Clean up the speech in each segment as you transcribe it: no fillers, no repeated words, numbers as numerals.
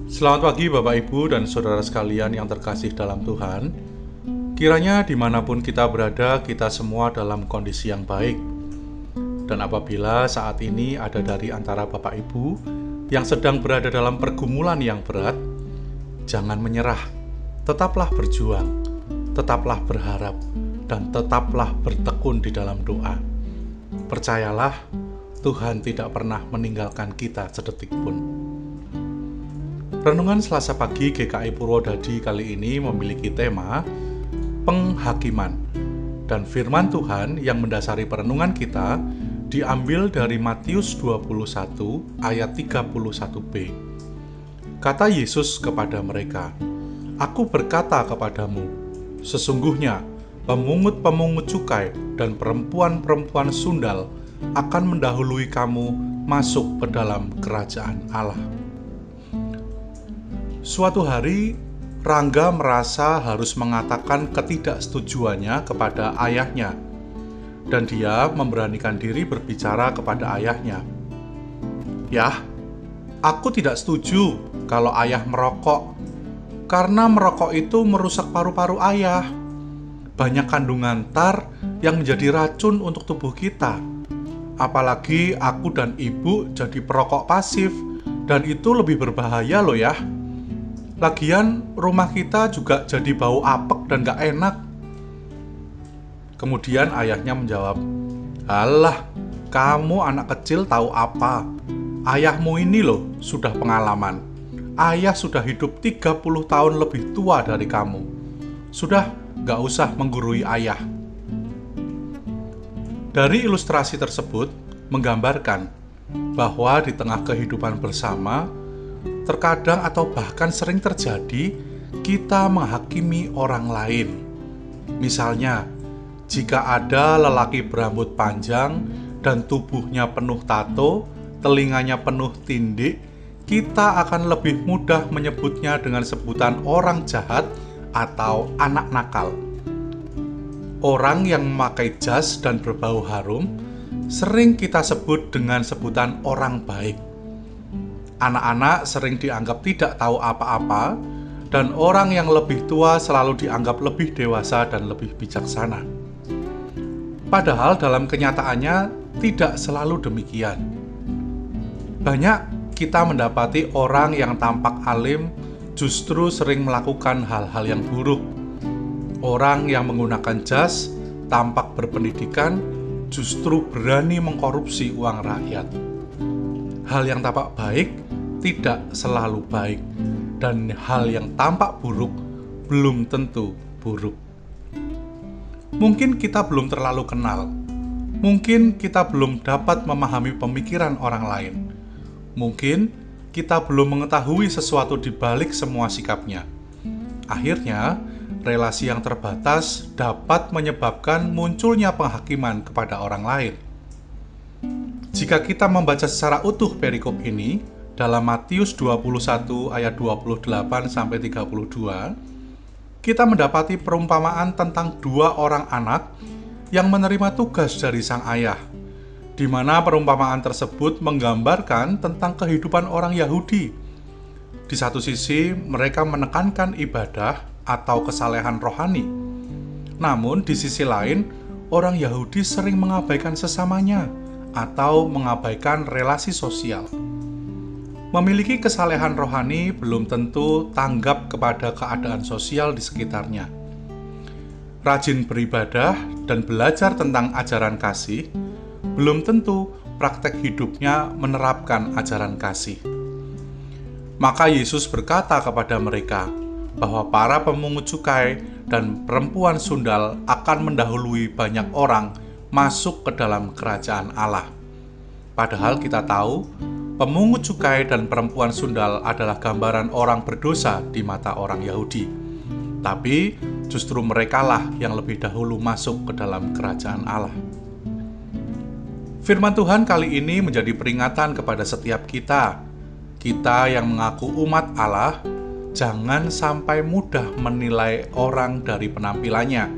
Selamat pagi Bapak Ibu dan Saudara sekalian yang terkasih dalam Tuhan. Kiranya dimanapun kita berada, kita semua dalam kondisi yang baik. Dan apabila saat ini ada dari antara Bapak Ibu yang sedang berada dalam pergumulan yang berat, jangan menyerah, tetaplah berjuang, tetaplah berharap, dan tetaplah bertekun di dalam doa. Percayalah, Tuhan tidak pernah meninggalkan kita sedetik pun. Renungan Selasa pagi GKI Purwodadi kali ini memiliki tema penghakiman. Dan firman Tuhan yang mendasari perenungan kita diambil dari Matius 21 ayat 31b. Kata Yesus kepada mereka, "Aku berkata kepadamu, sesungguhnya pemungut-pemungut cukai dan perempuan-perempuan sundal akan mendahului kamu masuk ke dalam kerajaan Allah." Suatu hari, Rangga merasa harus mengatakan ketidaksetujuannya kepada ayahnya, dan dia memberanikan diri berbicara kepada ayahnya. "Yah, aku tidak setuju kalau ayah merokok, karena merokok itu merusak paru-paru ayah. Banyak kandungan tar yang menjadi racun untuk tubuh kita. Apalagi aku dan ibu jadi perokok pasif, dan itu lebih berbahaya loh ya. Lagian rumah kita juga jadi bau apek dan gak enak." Kemudian ayahnya menjawab, "Alah, kamu anak kecil tahu apa? Ayahmu ini loh sudah pengalaman. Ayah sudah hidup 30 tahun lebih tua dari kamu. Sudah, gak usah menggurui ayah." Dari ilustrasi tersebut menggambarkan bahwa di tengah kehidupan bersama, terkadang atau bahkan sering terjadi kita menghakimi orang lain. Misalnya, jika ada lelaki berambut panjang dan tubuhnya penuh tato, telinganya penuh tindik, kita akan lebih mudah menyebutnya dengan sebutan orang jahat atau anak nakal. Orang yang memakai jas dan berbau harum sering kita sebut dengan sebutan orang baik. Anak-anak sering dianggap tidak tahu apa-apa, dan orang yang lebih tua selalu dianggap lebih dewasa dan lebih bijaksana. Padahal dalam kenyataannya tidak selalu demikian. Banyak kita mendapati orang yang tampak alim justru sering melakukan hal-hal yang buruk. Orang yang menggunakan jas, tampak berpendidikan, justru berani mengkorupsi uang rakyat. Hal yang tampak baik tidak selalu baik, dan hal yang tampak buruk belum tentu buruk. Mungkin kita belum terlalu kenal, mungkin kita belum dapat memahami pemikiran orang lain, mungkin kita belum mengetahui sesuatu di balik semua sikapnya. Akhirnya, relasi yang terbatas dapat menyebabkan munculnya penghakiman kepada orang lain. Jika kita membaca secara utuh perikop ini dalam Matius 21 ayat 28-32, kita mendapati perumpamaan tentang dua orang anak yang menerima tugas dari sang ayah, di mana perumpamaan tersebut menggambarkan tentang kehidupan orang Yahudi. Di satu sisi, mereka menekankan ibadah atau kesalehan rohani. Namun, di sisi lain, orang Yahudi sering mengabaikan sesamanya atau mengabaikan relasi sosial. Memiliki kesalehan rohani belum tentu tanggap kepada keadaan sosial di sekitarnya. Rajin beribadah dan belajar tentang ajaran kasih belum tentu praktek hidupnya menerapkan ajaran kasih. Maka Yesus berkata kepada mereka bahwa para pemungut cukai dan perempuan sundal akan mendahului banyak orang masuk ke dalam kerajaan Allah. Padahal kita tahu pemungut cukai dan perempuan sundal adalah gambaran orang berdosa di mata orang Yahudi. Tapi justru merekalah yang lebih dahulu masuk ke dalam kerajaan Allah. Firman Tuhan kali ini menjadi peringatan kepada setiap kita. Kita yang mengaku umat Allah, jangan sampai mudah menilai orang dari penampilannya.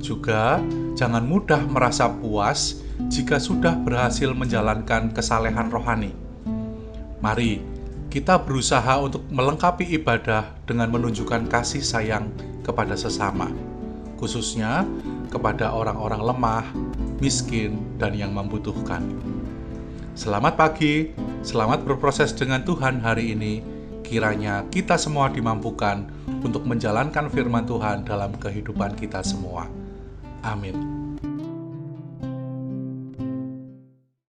Juga jangan mudah merasa puas jika sudah berhasil menjalankan kesalehan rohani. Mari kita berusaha untuk melengkapi ibadah dengan menunjukkan kasih sayang kepada sesama, khususnya kepada orang-orang lemah, miskin, dan yang membutuhkan. Selamat pagi, selamat berproses dengan Tuhan hari ini. Kiranya kita semua dimampukan untuk menjalankan firman Tuhan dalam kehidupan kita semua. Amin.